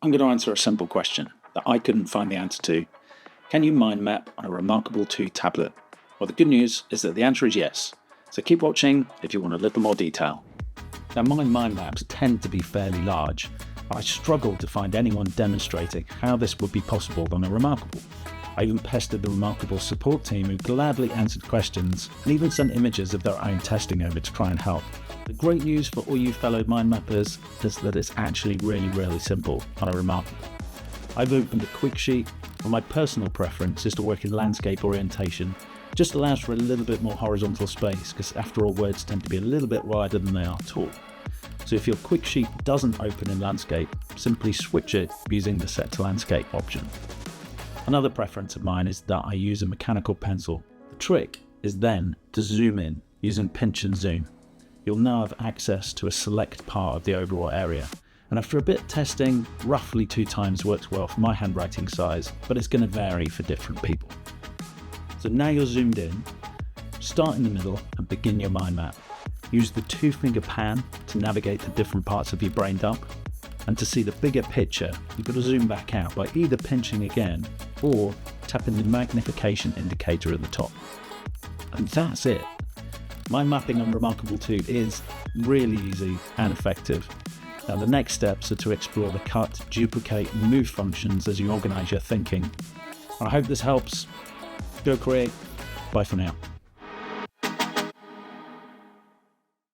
I'm going to answer a simple question that I couldn't find the answer to. Can you mind map on a Remarkable 2 tablet? Well, the good news is that the answer is yes. So keep watching if you want a little more detail. Now, my mind maps tend to be fairly large. I struggled to find anyone demonstrating how this would be possible on a Remarkable. I even pestered the Remarkable support team, who gladly answered questions and even sent images of their own testing over to try and help. The great news for all you fellow mind mappers is that it's actually really simple on a Remarkable. I've opened a quick sheet, and my personal preference is to work in landscape orientation. It just allows for a little bit more horizontal space, because after all, words tend to be a little bit wider than they are tall. So if your quick sheet doesn't open in landscape, simply switch it using the set to landscape option. Another preference of mine is that I use a mechanical pencil. The trick is then to zoom in using pinch and zoom. You'll now have access to a select part of the overall area. And after a bit of testing, roughly 2 times works well for my handwriting size, but it's going to vary for different people. So now you're zoomed in, start in the middle and begin your mind map. Use the 2-finger pan to navigate the different parts of your brain dump. And to see the bigger picture, you've got to zoom back out by either pinching again or tapping the magnification indicator at the top. And that's it. Mind mapping on Remarkable 2 is really easy and effective. Now the next steps are to explore the cut, duplicate and move functions as you organise your thinking. I hope this helps. Go create. Bye for now.